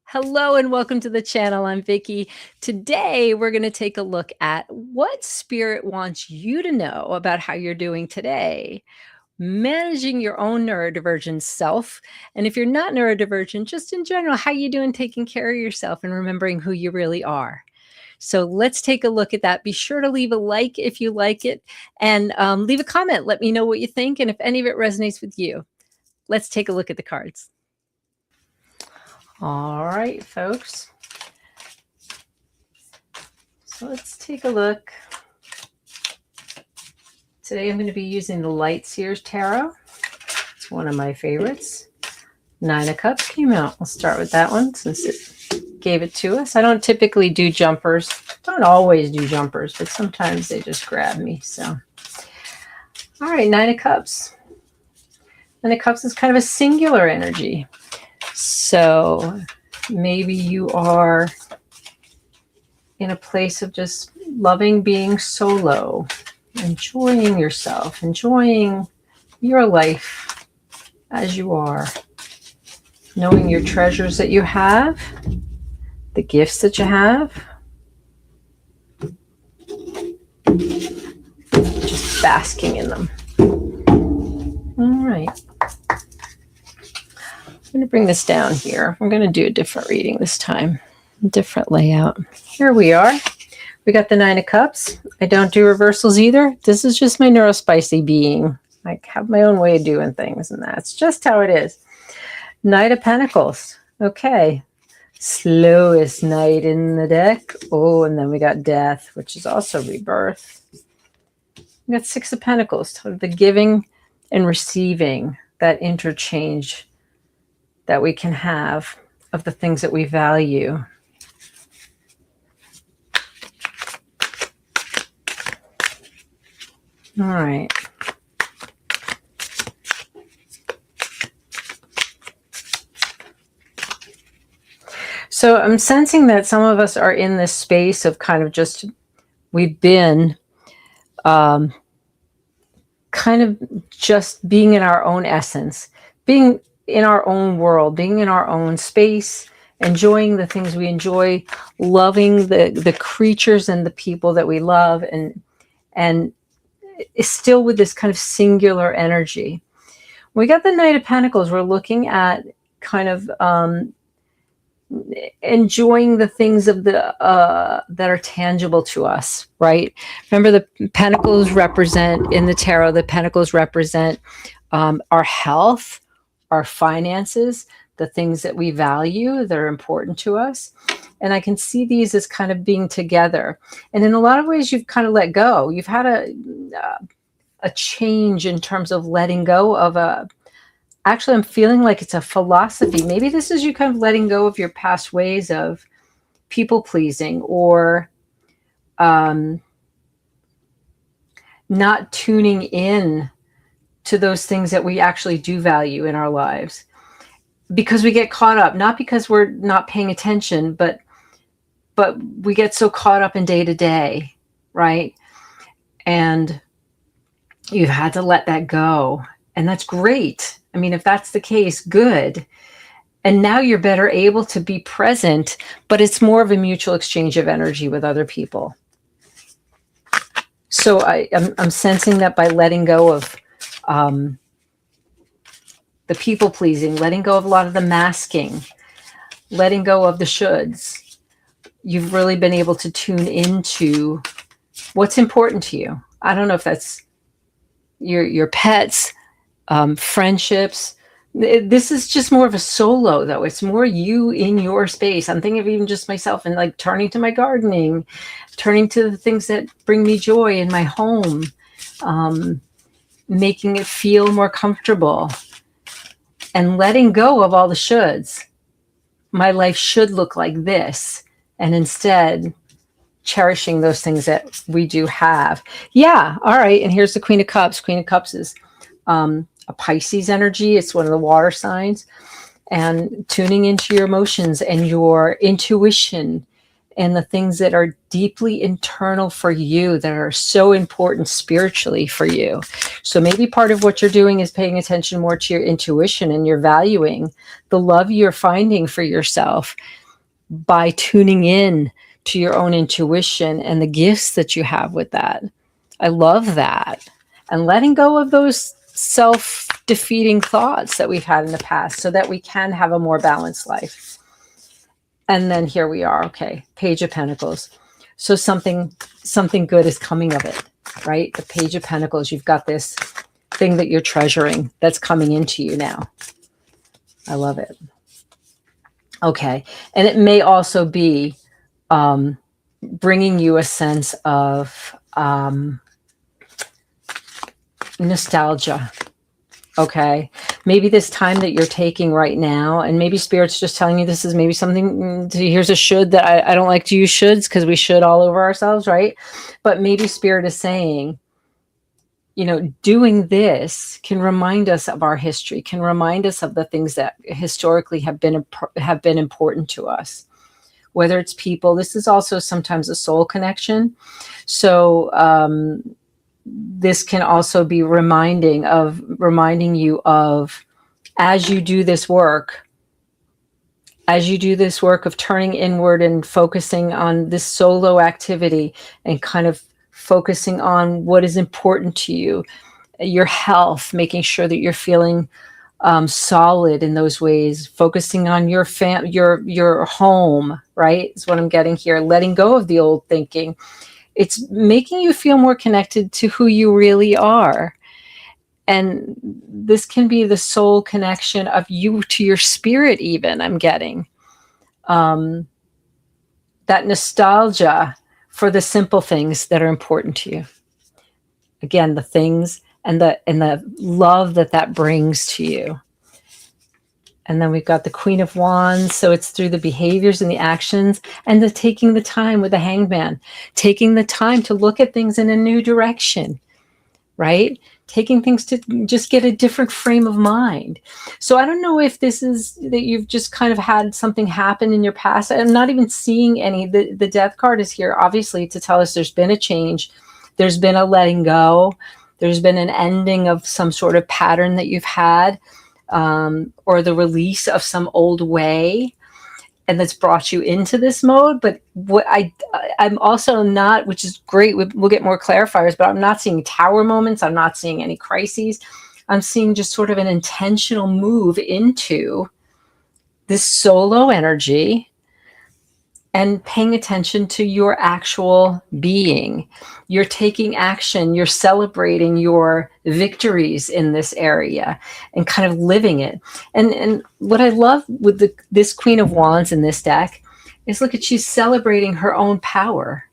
Hello and welcome to the channel. I'm Vicky. Today we're going to take a look at what spirit wants you to know about how you're doing today, managing your own neurodivergent self. And if you're not neurodivergent, just in general, how you doing taking care of yourself and remembering who you really are. So let's take a look at that. Be sure to leave a like if you like it and leave a comment. Let me know what you think and if any of it resonates with you. Let's take a look at the cards. All right, folks. So let's take a look. Today I'm going to be using the Light Seers Tarot. It's one of my favorites. Nine of Cups came out. We'll start with that one since it gave it to us. I don't typically do jumpers. Don't always do jumpers, but sometimes they just grab me. So, all right, Nine of Cups. Nine of Cups is kind of a singular energy. So maybe you are in a place of just loving being solo, enjoying yourself, enjoying your life as you are, knowing your treasures that you have, the gifts that you have, just basking in them. All right. I'm going to bring this down here. I'm going to do a different reading this time, different layout. Here we are. We got the Nine of Cups. I don't do reversals either. This is just my neurospicy being. I have my own way of doing things, and that's just how it is. Knight of Pentacles. Okay. Slowest knight in the deck. Oh, and then we got Death, which is also rebirth. We got Six of Pentacles. The giving and receiving, that interchange that we can have of the things that we value. All right. So I'm sensing that some of us are in this space of kind of just, we've been kind of just being in our own essence, being in our own world, being in our own space, enjoying the things we enjoy, loving the creatures and the people that we love, and is still with this kind of singular energy. We got the Knight of Pentacles. We're looking at kind of enjoying the things of the that are tangible to us, right? Remember, the Pentacles represent, in the tarot, the Pentacles represent our health, our finances, the things that we value that are important to us. And I can see these as kind of being together. And in a lot of ways, you've kind of let go. You've had a change in terms of letting go of actually, I'm feeling like it's a philosophy. Maybe this is you kind of letting go of your past ways of people pleasing, or not tuning in to those things that we actually do value in our lives, because we get caught up, not because we're not paying attention, but we get so caught up in day to day, right? And you've had to let that go. And that's great. I mean, if that's the case, good. And now you're better able to be present, but it's more of a mutual exchange of energy with other people. So I'm sensing that by letting go of the people pleasing, letting go of a lot of the masking, letting go of the shoulds, you've really been able to tune into what's important to you. I don't know if that's your pets, friendships. This is just more of a solo, though. It's more you in your space. I'm thinking of even just myself, and like turning to my gardening, turning to the things that bring me joy in my home, making it feel more comfortable, and letting go of all the shoulds. My life should look like this, and instead cherishing those things that we do have. Yeah, all right. And here's the Queen of Cups. Queen of Cups is a Pisces energy. It's one of the water signs, and tuning into your emotions and your intuition and the things that are deeply internal for you, that are so important spiritually for you. So maybe part of what you're doing is paying attention more to your intuition, and you're valuing the love you're finding for yourself by tuning in to your own intuition and the gifts that you have with that. I love that. And letting go of those self-defeating thoughts that we've had in the past so that we can have a more balanced life. And then here we are. Okay, Page of Pentacles. So something good is coming of it, right? The Page of Pentacles. You've got this thing that you're treasuring that's coming into you now. I love it. Okay, and it may also be bringing you a sense of nostalgia. Okay, maybe this time that you're taking right now, and maybe Spirit's just telling you this is maybe something, here's a should that I don't like to use shoulds because we should all over ourselves, right? But maybe Spirit is saying, you know, doing this can remind us of our history, can remind us of the things that historically have been important to us. Whether it's people, this is also sometimes a soul connection. So this can also be reminding you of, as you do this work of turning inward and focusing on this solo activity and kind of focusing on what is important to you, your health, making sure that you're feeling solid in those ways, focusing on your home, right? Is what I'm getting here. Letting go of the old thinking. It's making you feel more connected to who you really are. And this can be the soul connection of you to your spirit even, I'm getting. That nostalgia for the simple things that are important to you. Again, the things and the love that brings to you. And then we've got the Queen of Wands. So it's through the behaviors and the actions and the taking the time with the Hanged Man, taking the time to look at things in a new direction, right? Taking things to just get a different frame of mind. So I don't know if this is that you've just kind of had something happen in your past. I'm not even seeing any. The Death card is here, obviously, to tell us there's been a change. There's been a letting go. There's been an ending of some sort of pattern that you've had. Or the release of some old way, and that's brought you into this mode. But what I'm also not, which is great, we'll get more clarifiers, but I'm not seeing tower moments. I'm not seeing any crises. I'm seeing just sort of an intentional move into this solo energy and paying attention to your actual being. You're taking action, you're celebrating your victories in this area and kind of living it. And what I love with this Queen of Wands in this deck is, look at, she's celebrating her own power,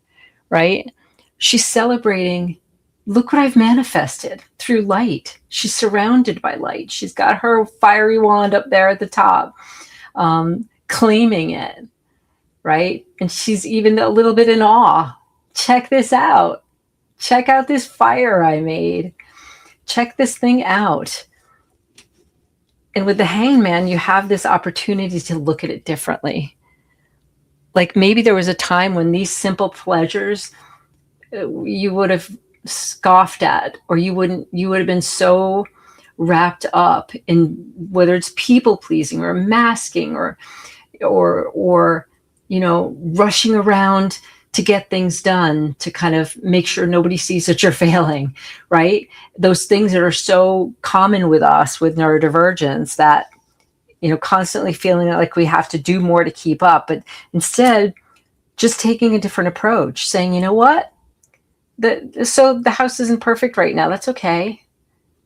right? She's celebrating, look what I've manifested through light. She's surrounded by light. She's got her fiery wand up there at the top, claiming it. Right? And she's even a little bit in awe. Check this out. Check out this fire I made. Check this thing out. And with the Hanged Man, you have this opportunity to look at it differently. Like maybe there was a time when these simple pleasures you would have scoffed at, or you would have been so wrapped up in whether it's people pleasing or masking or you know, rushing around to get things done, to kind of make sure nobody sees that you're failing, right? Those things that are so common with us with neurodivergence, that, you know, constantly feeling like we have to do more to keep up. But instead, just taking a different approach, saying, you know what? So the house isn't perfect right now. That's okay.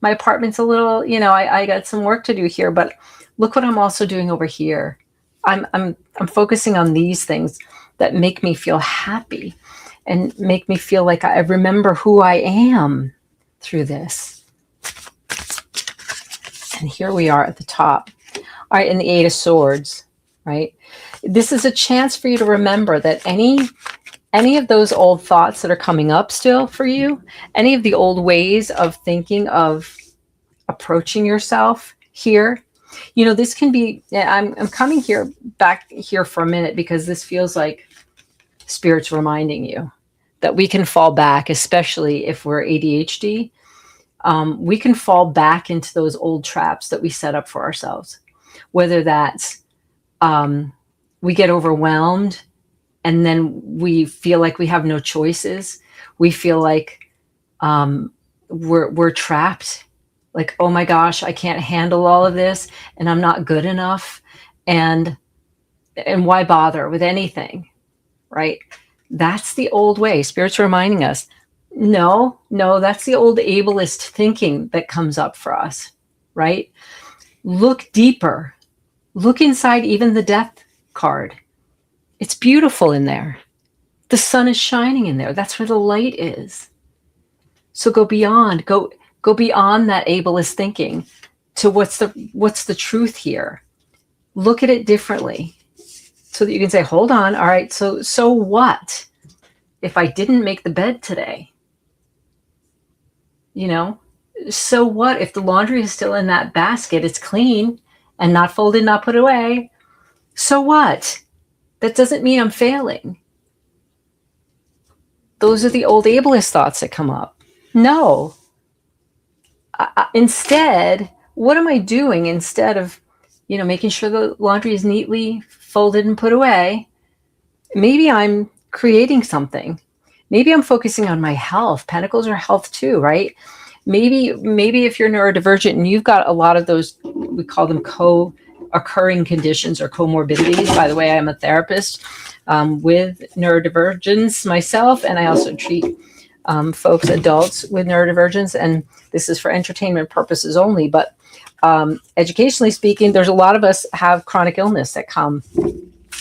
My apartment's a little, you know, I got some work to do here, but look what I'm also doing over here. I'm focusing on these things that make me feel happy and make me feel like I remember who I am through this. And here we are at the top. All right, in the Eight of Swords, right? This is a chance for you to remember that any of those old thoughts that are coming up still for you, any of the old ways of thinking, of approaching yourself here, you know, this can be, I'm coming back here for a minute, because this feels like Spirit's reminding you that we can fall back, especially if we're ADHD. We can fall back into those old traps that we set up for ourselves, whether that's we get overwhelmed and then we feel like we have no choices. We feel like we're trapped. Like, oh my gosh, I can't handle all of this, and I'm not good enough, and why bother with anything, right? That's the old way. Spirit's reminding us, no, that's the old ableist thinking that comes up for us, right? Look deeper. Look inside even the death card. It's beautiful in there. The sun is shining in there. That's where the light is. So go beyond, go beyond that ableist thinking to what's the truth here. Look at it differently so that you can say, hold on, all right, so what if I didn't make the bed today? You know, so what if the laundry is still in that basket, it's clean and not folded, not put away? So what? That doesn't mean I'm failing. Those are the old ableist thoughts that come up. No. Instead, what am I doing instead of, making sure the laundry is neatly folded and put away? Maybe I'm creating something. Maybe I'm focusing on my health. Pentacles are health too, right? Maybe if you're neurodivergent and you've got a lot of those, we call them co-occurring conditions or comorbidities. By the way, I'm a therapist with neurodivergence myself, and I also treat folks, adults with neurodivergence, and this is for entertainment purposes only. But educationally speaking, there's a lot of us have chronic illness that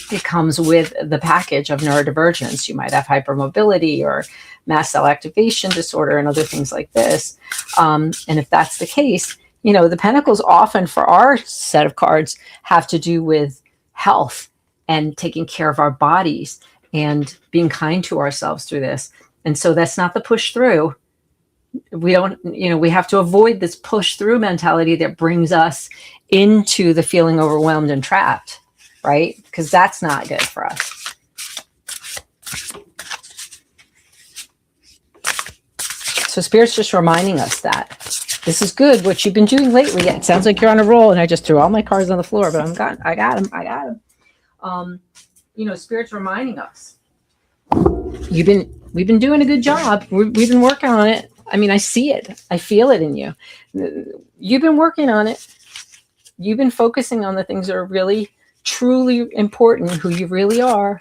it comes with the package of neurodivergence. You might have hypermobility or mast cell activation disorder and other things like this. And if that's the case, the pentacles often for our set of cards have to do with health and taking care of our bodies and being kind to ourselves through this. And so that's not the push through. We don't, we have to avoid this push through mentality that brings us into the feeling overwhelmed and trapped, right? Because that's not good for us. So Spirit's just reminding us that this is good, what you've been doing lately. It sounds like you're on a roll, and I just threw all my cards on the floor, but I got them. Spirit's reminding us. We've been doing a good job. We've been working on it. I mean, I see it. I feel it in you. You've been working on it. You've been focusing on the things that are really, truly important, who you really are.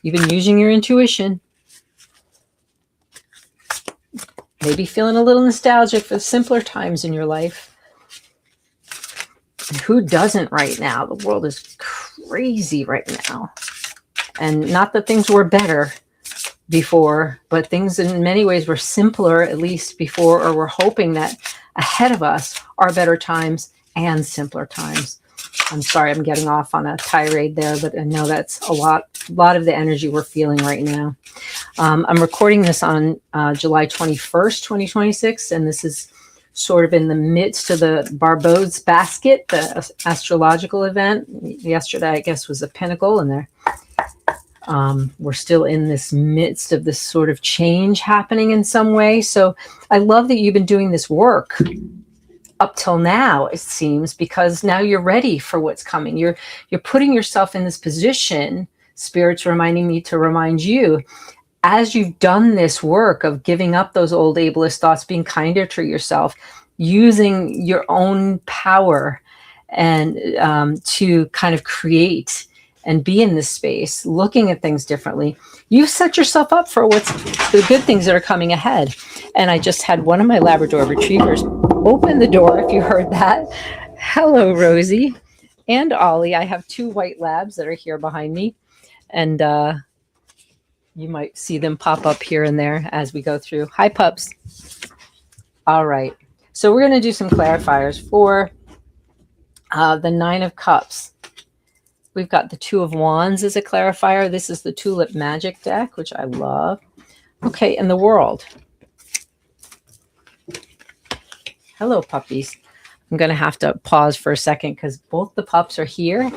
You've been using your intuition. Maybe feeling a little nostalgic for the simpler times in your life. And who doesn't right now? The world is crazy right now. And not that things were better before, but things in many ways were simpler, at least before, or we're hoping that ahead of us are better times and simpler times. I'm sorry, I'm getting off on a tirade there, but I know that's a lot of the energy we're feeling right now. I'm recording this on July 21st, 2026, and this is sort of in the midst of the Barbados basket, the astrological event. Yesterday, I guess, was a pinnacle, and we're still in this midst of this sort of change happening in some way. So I love that you've been doing this work up till now, it seems, because now you're ready for what's coming. You're putting yourself in this position. Spirit's reminding me to remind you, as you've done this work of giving up those old ableist thoughts, being kinder to yourself, using your own power and to kind of create and be in this space, looking at things differently, you've set yourself up for what's the good things that are coming ahead. And I just had one of my Labrador retrievers open the door, if you heard that. Hello, Rosie and Ollie. I have two white labs that are here behind me, and you might see them pop up here and there as we go through. Hi, pups. All right. So we're going to do some clarifiers for the Nine of Cups. We've got the Two of Wands as a clarifier. This is the Tulip Magic deck, which I love. Okay, and the World. Hello, puppies. I'm going to have to pause for a second because both the pups are here.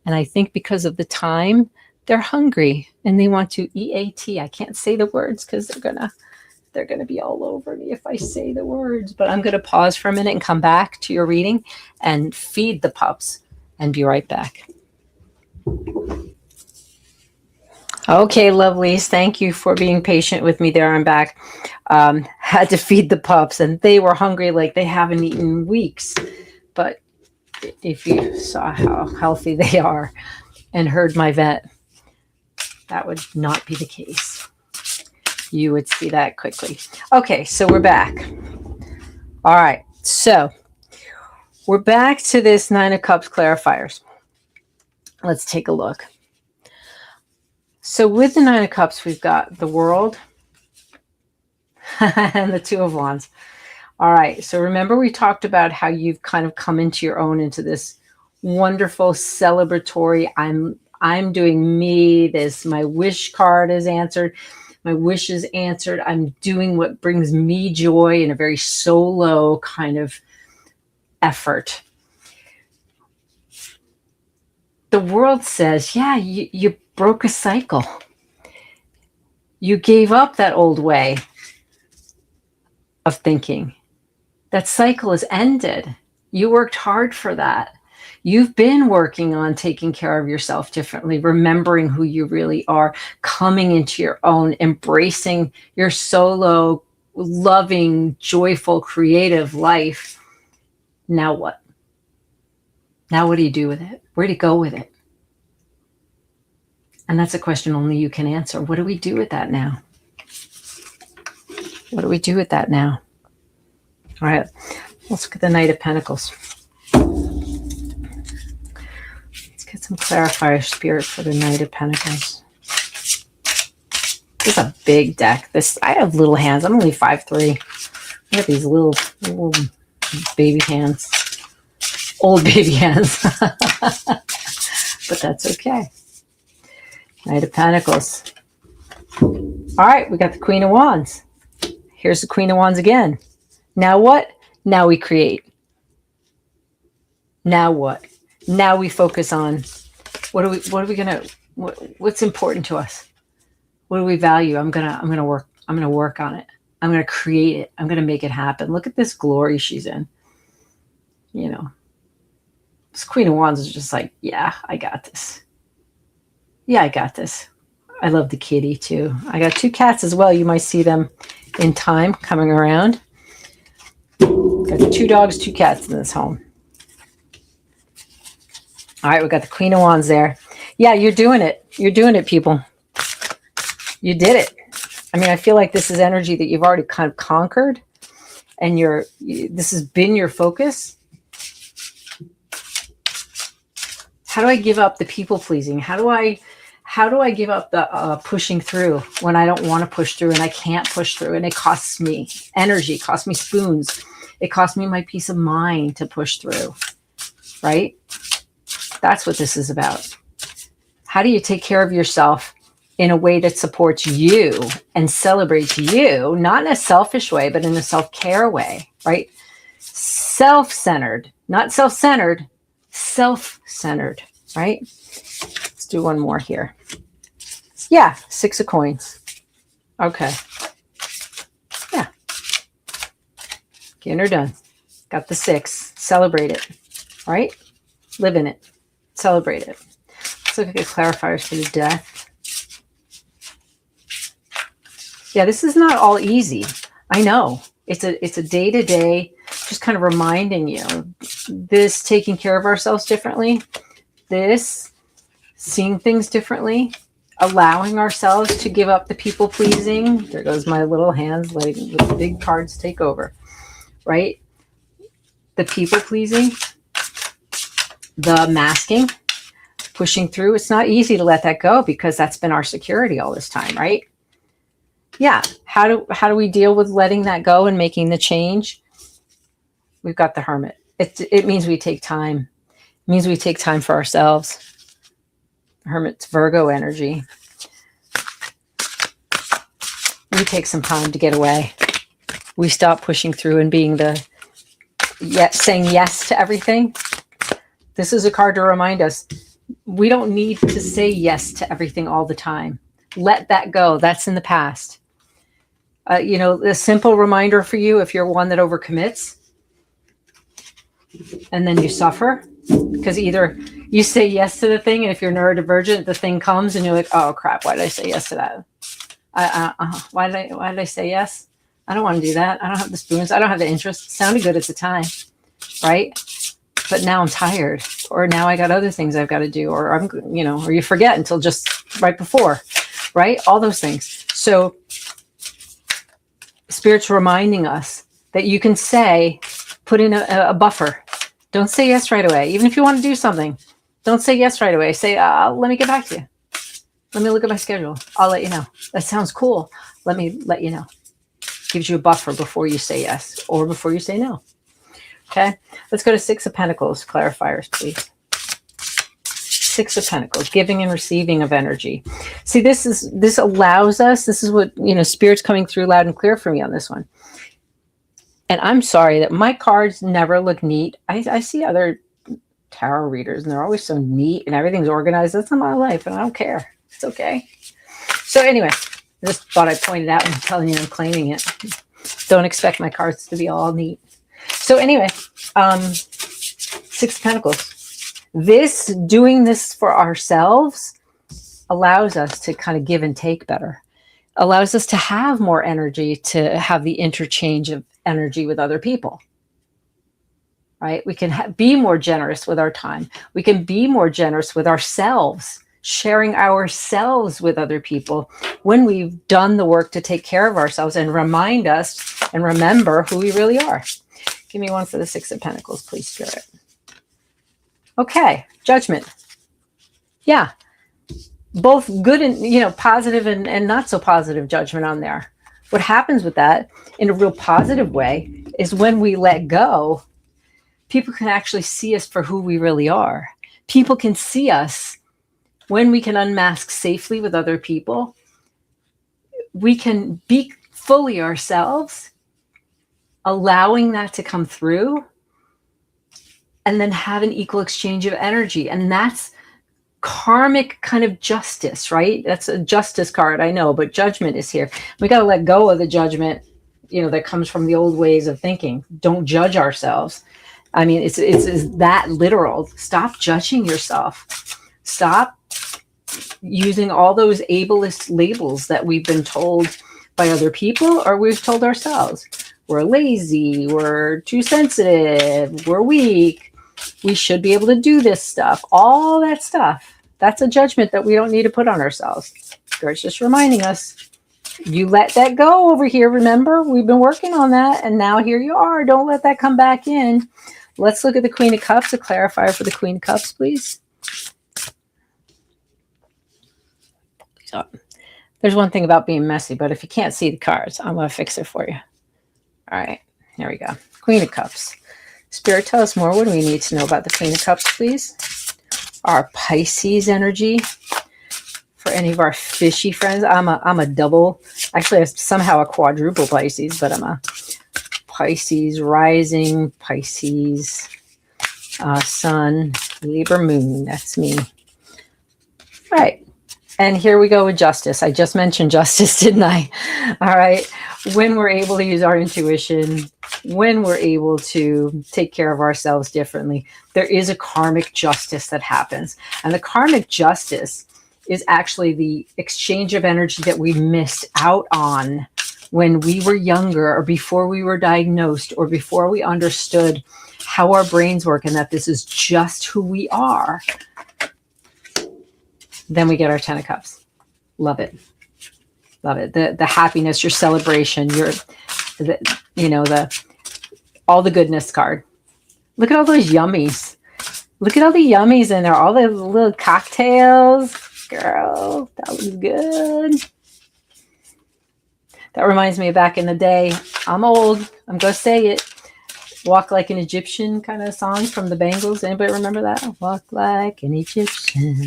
And I think because of the time They're hungry and they want to eat. I can't say the words because they're gonna be all over me if I say the words, but I'm gonna pause for a minute and come back to your reading and feed the pups and be right back. Okay, lovelies, thank you for being patient with me there. I'm back. Had to feed the pups and they were hungry like they haven't eaten in weeks. But if you saw how healthy they are and heard my vet, that would not be the case. You would see that quickly. Okay, so we're back. All right, so we're back to this Nine of Cups clarifiers. Let's take a look. So with the Nine of Cups, we've got the World and the Two of Wands. All right, so remember we talked about how you've kind of come into your own, into this wonderful celebratory, I'm doing me, this, my wish card is answered, my wish is answered, I'm doing what brings me joy in a very solo kind of effort. The World says, yeah, you broke a cycle. You gave up that old way of thinking. That cycle is ended. You worked hard for that. You've been working on taking care of yourself differently, remembering who you really are, coming into your own, embracing your solo, loving, joyful, creative life. Now what? Now what do you do with it? Where do you go with it? And that's a question only you can answer. What do we do with that now? What do we do with that now? All right, let's look at the Knight of Pentacles. Let's get some clarifier spirit for the Knight of Pentacles. This is a big deck. I have little hands. I'm only 5'3". I have these little baby hands. Old baby hands. But that's okay. Knight of Pentacles. All right, we got the Queen of Wands. Here's the Queen of Wands again. Now what? Now we create. Now what? Now we focus on what's important to us? What do we value? I'm gonna work on it. I'm gonna create it. I'm gonna make it happen. Look at this glory she's in. You know, this Queen of Wands is just like, yeah, I got this. Yeah, I got this. I love the kitty too. I got 2 cats as well. You might see them in time coming around. Got 2 dogs, 2 cats in this home. All right, we got the Queen of Wands there. Yeah, you're doing it. You're doing it, people. You did it. I mean, I feel like this is energy that you've already kind of conquered, and this has been your focus. How do I give up the people pleasing? How do I give up the pushing through when I don't want to push through and I can't push through, and it costs me energy, costs me spoons. It costs me my peace of mind to push through, right? That's what this is about. How do you take care of yourself in a way that supports you and celebrates you, not in a selfish way, but in a self-care way, right? Self-centered, not self-centered, self-centered, right? Let's do one more here. Yeah, 6 of coins. Okay. Yeah. Getting her done. Got the 6. Celebrate it. All right? Live in it. Celebrate it. Let's look at the clarifiers for the Death. Yeah, this is not all easy. I know. It's a day-to-day, just kind of reminding you. This taking care of ourselves differently. This seeing things differently. Allowing ourselves to give up the people pleasing. There goes my little hands letting the big cards take over. Right? The people pleasing. The masking. Pushing through. It's not easy to let that go because that's been our security all this time, right? Yeah. How do we deal with letting that go and making the change? We've got the Hermit. It means we take time. It means we take time for ourselves. Hermit's Virgo energy. We take some time to get away. We stop pushing through and being saying yes to everything. This is a card to remind us we don't need to say yes to everything all the time. Let that go. That's in the past. A simple reminder for you, if you're one that overcommits and then you suffer, because either you say yes to the thing, and if you're neurodivergent, the thing comes and you're like, oh crap, why did I say yes to that? Why did I say yes? I don't want to do that. I don't have the spoons. I don't have the interest. It sounded good at the time, right? But now I'm tired, or now I got other things I've got to do, or or you forget until just right before, right? All those things. So Spirit's reminding us that you can say, put in a buffer. Don't say yes right away. Even if you want to do something, don't say yes right away. Say, let me get back to you. Let me look at my schedule. I'll let you know. That sounds cool. Let me let you know. Gives you a buffer before you say yes or before you say no. Okay, let's go to Six of Pentacles. Clarifiers, please. Six of Pentacles, giving and receiving of energy. See, this allows us, this is what, Spirit's coming through loud and clear for me on this one. And I'm sorry that my cards never look neat. I see other tarot readers and they're always so neat and everything's organized. That's not my life and I don't care. It's okay. So anyway, I just thought I'd point it out and telling you I'm claiming it. Don't expect my cards to be all neat. So anyway, Six of Pentacles. Doing this for ourselves allows us to kind of give and take better. Allows us to have more energy, to have the interchange of energy with other people. Right? We can be more generous with our time. We can be more generous with ourselves, sharing ourselves with other people when we've done the work to take care of ourselves and remind us and remember who we really are. Give me one for the Six of Pentacles, please, Spirit. Okay, Judgment. Yeah, both good and, positive and not so positive judgment on there. What happens with that in a real positive way is when we let go, people can actually see us for who we really are. People can see us when we can unmask safely with other people. We can be fully ourselves, allowing that to come through, and then have an equal exchange of energy. And that's karmic kind of justice, right? That's a justice card, I know, but judgment is here. We got to let go of the judgment, that comes from the old ways of thinking. Don't judge ourselves. I mean, it's that literal. Stop judging yourself. Stop using all those ableist labels that we've been told by other people or we've told ourselves. We're lazy, we're too sensitive, we're weak, we should be able to do this stuff, all that stuff. That's a judgment that we don't need to put on ourselves. Spirit's just reminding us, you let that go over here, remember? We've been working on that, and now here you are. Don't let that come back in. Let's look at the Queen of Cups, a clarifier for the Queen of Cups, please. So, there's one thing about being messy, but if you can't see the cards, I'm going to fix it for you. All right, here we go. Queen of Cups. Spirit, tell us more. What do we need to know about the Queen of Cups, please? Our Pisces energy. For any of our fishy friends, I'm a double. Actually, I'm somehow a quadruple Pisces, but I'm a Pisces rising, Pisces sun, Libra moon. That's me. All right. And here we go with justice. I just mentioned justice, didn't I? All right. When we're able to use our intuition, when we're able to take care of ourselves differently, there is a karmic justice that happens. And the karmic justice is actually the exchange of energy that we missed out on when we were younger or before we were diagnosed or before we understood how our brains work and that this is just who we are. Then we get our Ten of Cups. Love it. Love it. The happiness, your celebration, all the goodness card. Look at all those yummies. Look at all the yummies in there. All the little cocktails. Girl, that was good. That reminds me of back in the day. I'm old. I'm going to say it. Walk Like an Egyptian kind of song from the Bangles. Anybody remember that? Walk like an Egyptian.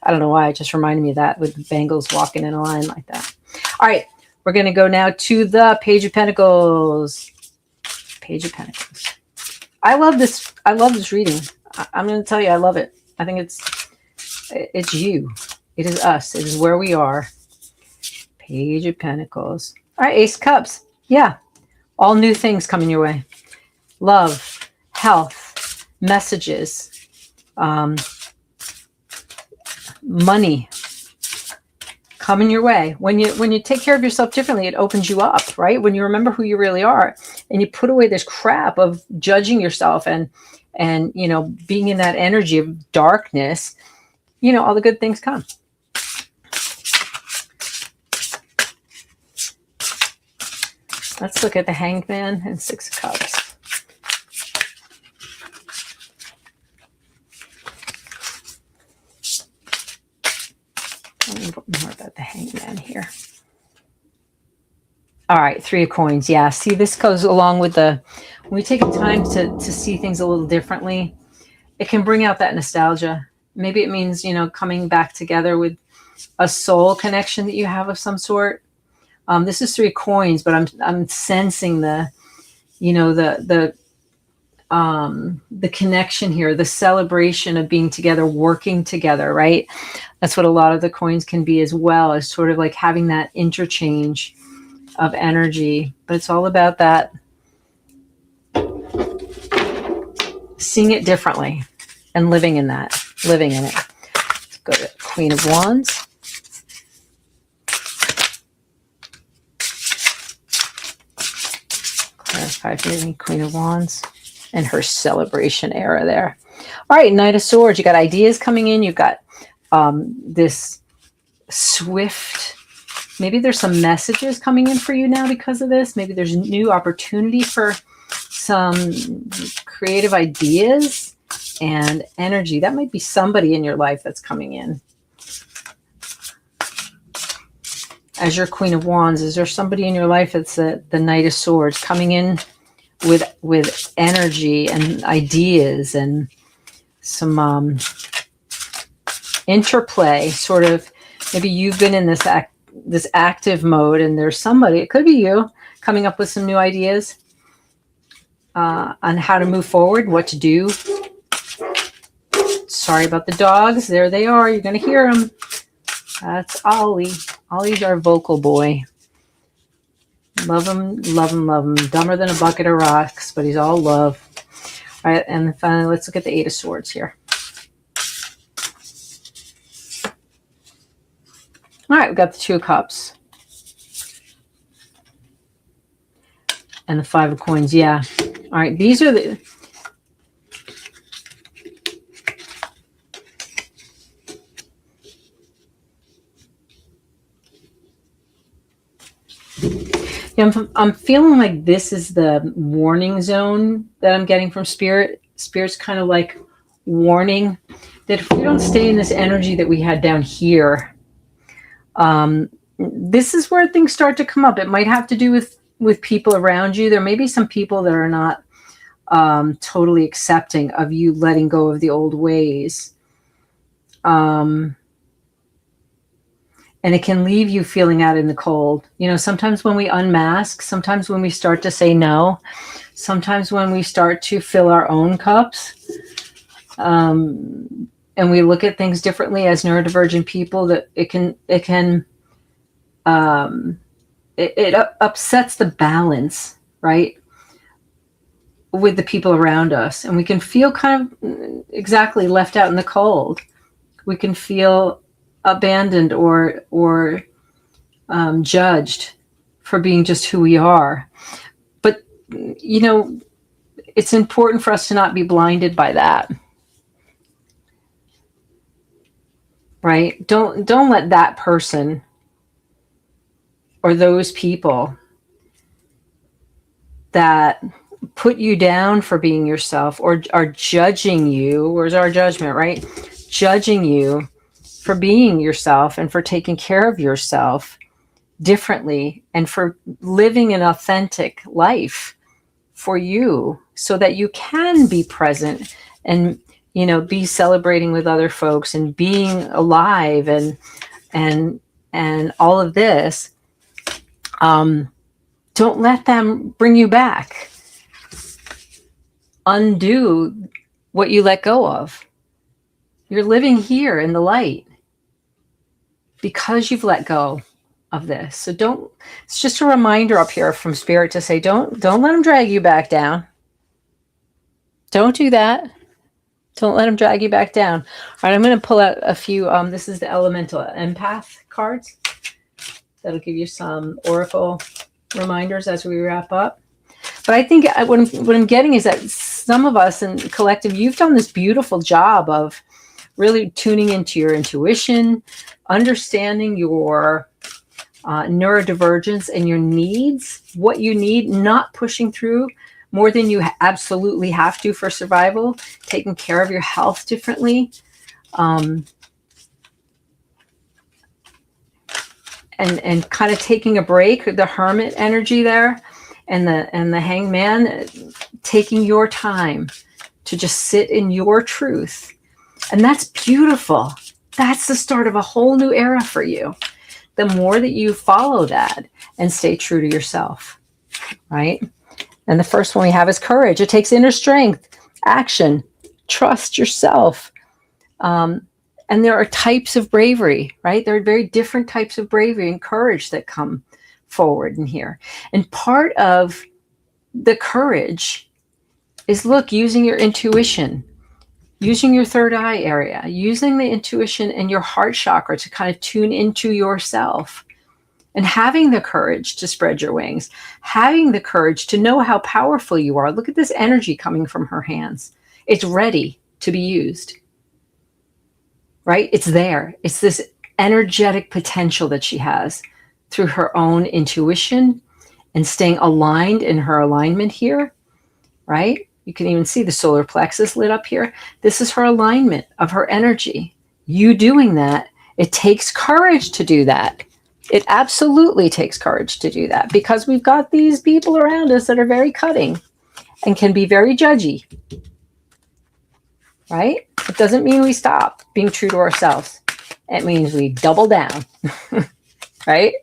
I don't know why. It just reminded me of that with the Bangles walking in a line like that. All right. We're going to go now to the Page of Pentacles. Page of Pentacles. I love this. I love this reading. I'm going to tell you, I love it. I think it's It's you. It is us. It is where we are. Page of Pentacles. All right, Ace of Cups. Yeah, all new things coming your way. Love, health, messages, money coming your way. When you take care of yourself differently, it opens you up, right? When you remember who you really are, and you put away this crap of judging yourself and you know, being in that energy of darkness, you know, all the good things come. Let's look at the Hanged Man and Six of Cups. Let me put more about the Hanged Man here. All right, Three of Coins. Yeah, see, this goes along with the, when we take time to see things a little differently, it can bring out that nostalgia. Maybe it means, you know, coming back together with a soul connection that you have of some sort. This is Three of Coins, but I'm sensing the, you know, the connection here, the celebration of being together, working together, right? That's what a lot of the coins can be as well, as sort of like having that interchange of energy. But it's all about that, seeing it differently and living in that, living in it. Let's go to Queen of Wands. Clarify for me, Queen of Wands and her celebration era there. All right, Knight of Swords. You got ideas coming in. You've got this swift, maybe there's some messages coming in for you now because of this. Maybe there's new opportunity for some creative ideas and energy. That might be somebody in your life that's coming in. As your Queen of Wands, is there somebody in your life that's the Knight of Swords coming in with energy and ideas and some interplay, sort of? Maybe you've been in this active mode, and there's somebody, it could be you, coming up with some new ideas on how to move forward, what to do. Sorry about the dogs. There they are. You're going to hear them. That's Ollie. Ollie's our vocal boy. Love him, love him, love him. Dumber than a bucket of rocks, but he's all love. All right, and finally, let's look at the Eight of Swords here. All right, we've got the Two of Cups. And the Five of Coins, yeah. All right, these are the... Yeah, I'm feeling like this is the warning zone that I'm getting from Spirit. Spirit's kind of like warning that if we don't stay in this energy that we had down here, this is where things start to come up. It might have to do with people around you. There may be some people that are not totally accepting of you letting go of the old ways. And it can leave you feeling out in the cold. You know, sometimes when we unmask, sometimes when we start to say no, sometimes when we start to fill our own cups, and we look at things differently as neurodivergent people, that it upsets the balance, right, with the people around us. And we can feel kind of exactly left out in the cold. We can feel abandoned or judged for being just who we are. But, you know, it's important for us to not be blinded by that. Right? Don't let that person or those people that put you down for being yourself or are judging you. Where's our judgment, right? Judging you for being yourself and for taking care of yourself differently and for living an authentic life for you so that you can be present and, you know, be celebrating with other folks and being alive and all of this. Don't let them bring you back. Undo what you let go of. You're living here in the light because you've let go of this. So don't, it's just a reminder up here from Spirit to say, don't let them drag you back down. Don't do that. Don't let them drag you back down. All right, I'm going to pull out a few. This is the Elemental Empath cards. That'll give you some oracle reminders as we wrap up. But I think what I'm getting is that some of us in the collective, you've done this beautiful job of really tuning into your intuition, understanding your neurodivergence and your needs, what you need, not pushing through more than you absolutely have to for survival, taking care of your health differently. And kind of taking a break, the hermit energy there, and the hangman, taking your time to just sit in your truth. And that's beautiful. That's the start of a whole new era for you. The more that you follow that and stay true to yourself, right? And the first one we have is courage. It takes inner strength, action, trust yourself. And there are types of bravery, right? There are very different types of bravery and courage that come forward in here. And part of the courage is, look, using your intuition, using your third eye area, using the intuition and your heart chakra to kind of tune into yourself, and having the courage to spread your wings, having the courage to know how powerful you are. Look at this energy coming from her hands. It's ready to be used, right? It's there. It's this energetic potential that she has through her own intuition and staying aligned in her alignment here, right? You can even see the solar plexus lit up here. This is her alignment of her energy. You doing that, it takes courage to do that. It absolutely takes courage to do that, because we've got these people around us that are very cutting and can be very judgy, right? It doesn't mean we stop being true to ourselves. It means we double down, right?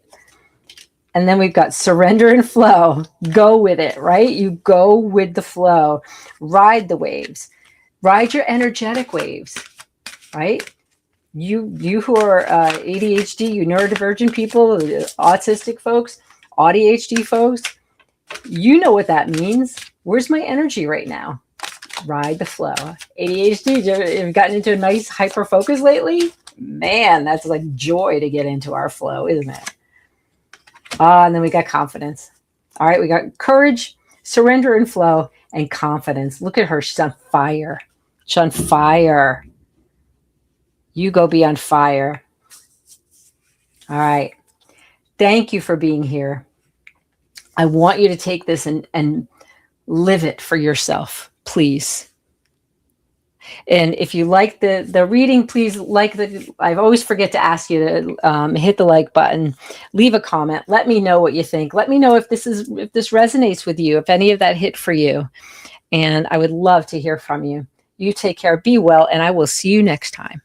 And then we've got surrender and flow. Go with it, right? You go with the flow. Ride the waves. Ride your energetic waves, right? You who are ADHD, you neurodivergent people, autistic folks, ADHD folks, you know what that means. Where's my energy right now? Ride the flow. ADHD, have you gotten into a nice hyper focus lately? Man, that's like joy to get into our flow, isn't it? And then we got confidence. All right, we got courage, surrender and flow, and confidence. Look at her. She's on fire. She's on fire. You go be on fire. All right. Thank you for being here. I want you to take this and live it for yourself, please. And if you like the reading, please I always forget to ask you to hit the like button, leave a comment, let me know what you think. Let me know if this resonates with you, if any of that hit for you. And I would love to hear from you. You take care, be well, and I will see you next time.